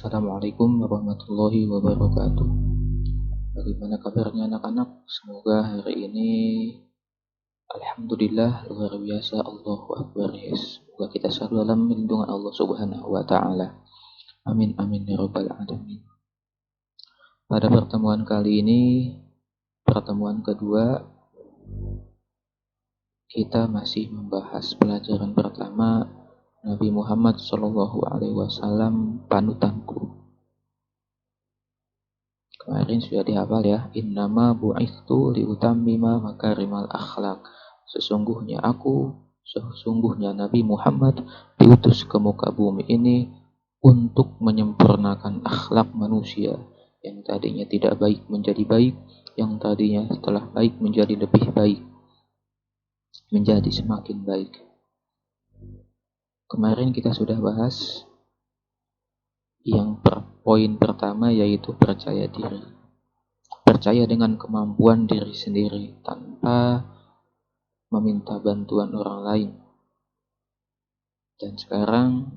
Assalamualaikum warahmatullahi wabarakatuh. Bagaimana kabarnya anak-anak? Semoga hari ini Alhamdulillah luar biasa, Allahu Akbar. Semoga kita selalu dalam lindungan Allah Subhanahu wa taala. Amin amin ya rabbal alamin. Pada pertemuan kali ini, pertemuan kedua, kita masih membahas pelajaran pertama Nabi Muhammad SAW, panutanku. Kemarin sudah dihafal ya. Innama bu'ithtu liutammima makarimal akhlak. Sesungguhnya Nabi Muhammad diutus ke muka bumi ini untuk menyempurnakan akhlak manusia. Yang tadinya tidak baik menjadi baik, yang tadinya setelah baik menjadi lebih baik, menjadi semakin baik. Kemarin kita sudah bahas yang poin pertama, yaitu percaya diri. Percaya dengan kemampuan diri sendiri tanpa meminta bantuan orang lain. Dan sekarang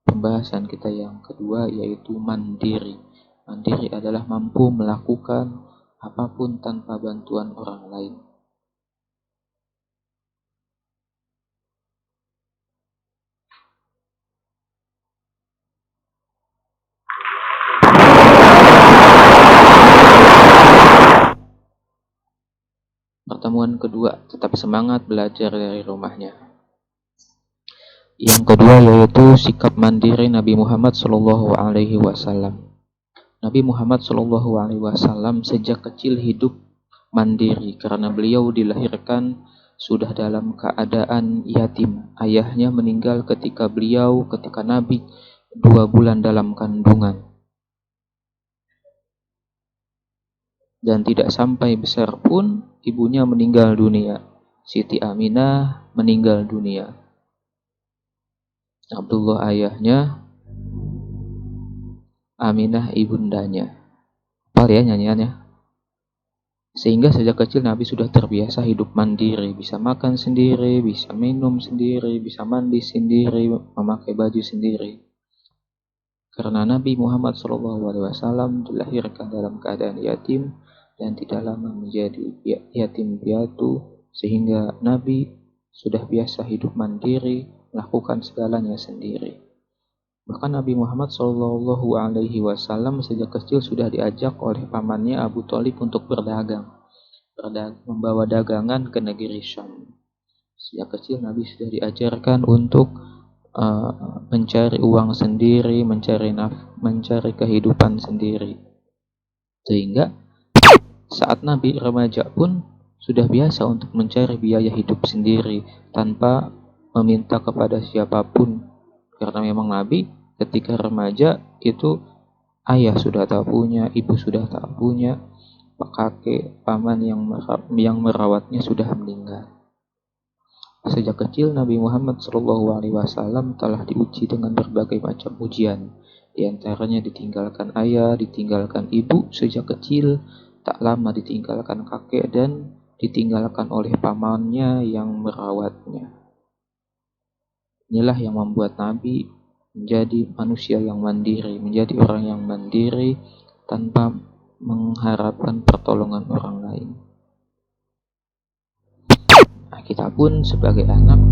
pembahasan kita yang kedua, yaitu mandiri. Mandiri adalah mampu melakukan apapun tanpa bantuan orang lain. Pertemuan kedua, tetap semangat belajar dari rumahnya. Yang kedua yaitu sikap mandiri Nabi Muhammad SAW. Nabi Muhammad SAW sejak kecil hidup mandiri karena beliau dilahirkan sudah dalam keadaan yatim. Ayahnya meninggal ketika Nabi 2 bulan dalam kandungan. Dan tidak sampai besar pun ibunya meninggal dunia. Siti Aminah meninggal dunia. Abdullah ayahnya, Aminah ibundanya. Apa ya nyanyiannya? Sehingga sejak kecil Nabi sudah terbiasa hidup mandiri, bisa makan sendiri, bisa minum sendiri, bisa mandi sendiri, memakai baju sendiri. Karena Nabi Muhammad SAW dilahirkan dalam keadaan yatim dan tidak lama menjadi yatim piatu, sehingga Nabi sudah biasa hidup mandiri, melakukan segalanya sendiri. Bahkan Nabi Muhammad SAW sejak kecil sudah diajak oleh pamannya Abu Thalib untuk berdagang, membawa dagangan ke negeri Syam. Sejak kecil Nabi sudah diajarkan untuk mencari uang sendiri, mencari kehidupan sendiri. Sehingga saat Nabi remaja pun sudah biasa untuk mencari biaya hidup sendiri tanpa meminta kepada siapapun. Karena memang Nabi ketika remaja itu ayah sudah tak punya, ibu sudah tak punya, kakek, paman yang merawatnya sudah meninggal. Sejak kecil Nabi Muhammad SAW telah diuji dengan berbagai macam ujian. Di antaranya ditinggalkan ayah, ditinggalkan ibu sejak kecil, tak lama ditinggalkan kakek, dan ditinggalkan oleh pamannya yang merawatnya. Inilah yang membuat Nabi menjadi manusia yang mandiri, menjadi orang yang mandiri tanpa mengharapkan pertolongan orang lain. Nah, kita pun sebagai anak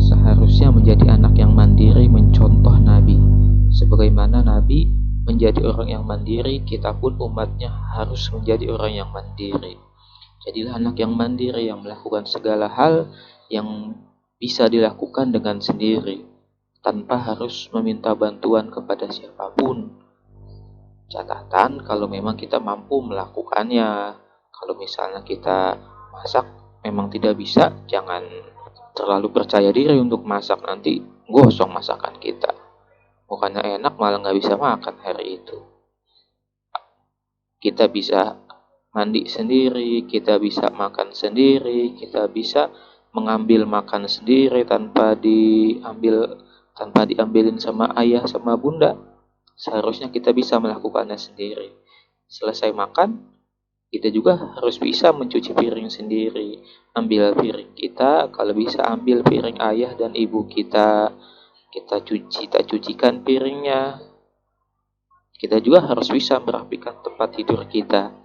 seharusnya menjadi anak yang mandiri, mencontoh Nabi. Sebagaimana Nabi menjadi orang yang mandiri, kita pun umatnya harus menjadi orang yang mandiri. Jadilah anak yang mandiri, yang melakukan segala hal yang bisa dilakukan dengan sendiri, tanpa harus meminta bantuan kepada siapapun. Catatan, kalau memang kita mampu melakukannya. Kalau misalnya kita masak memang tidak bisa, jangan terlalu percaya diri untuk masak, nanti gosong masakan kita. Bukannya enak malah gak bisa makan hari itu. Kita bisa mandi sendiri, kita bisa makan sendiri, kita bisa mengambil makan sendiri tanpa diambilin sama ayah sama bunda. Seharusnya kita bisa melakukannya sendiri. Selesai makan, kita juga harus bisa mencuci piring sendiri. Ambil piring kita, kalau bisa ambil piring ayah dan ibu kita. Kita cucikan piringnya. Kita juga harus bisa merapikan tempat tidur kita.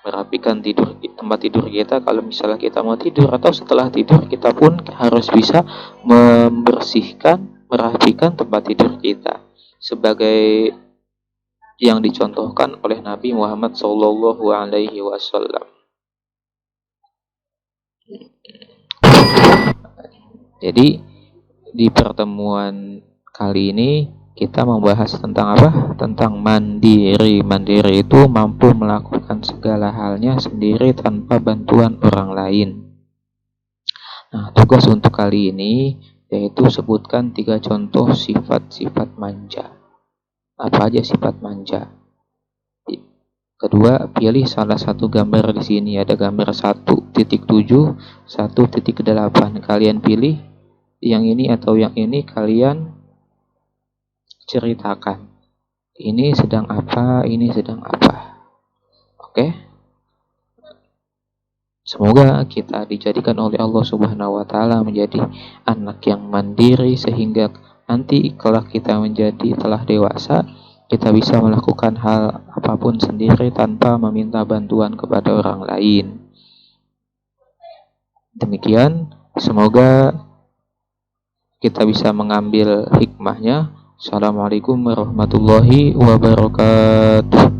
Merapikan tempat tidur kita, kalau misalnya kita mau tidur atau setelah tidur, kita pun harus bisa membersihkan, merapikan tempat tidur kita. Sebagai yang dicontohkan oleh Nabi Muhammad SAW. Jadi di pertemuan kali ini kita membahas tentang apa? Tentang mandiri. Mandiri itu mampu melakukan segala halnya sendiri tanpa bantuan orang lain. Nah, tugas untuk kali ini yaitu sebutkan 3 contoh sifat-sifat manja. Apa aja sifat manja? Kedua, pilih salah satu gambar di sini. Ada gambar 1.7, 1.8. Kalian pilih yang ini atau yang ini, kalian ceritakan. Ini sedang apa, ini sedang apa. Oke? Semoga kita dijadikan oleh Allah Subhanahu wa taala menjadi anak yang mandiri, sehingga nanti kalau kita menjadi telah dewasa, kita bisa melakukan hal apapun sendiri tanpa meminta bantuan kepada orang lain. Demikian, semoga kita bisa mengambil hikmahnya. Assalamualaikum warahmatullahi wabarakatuh.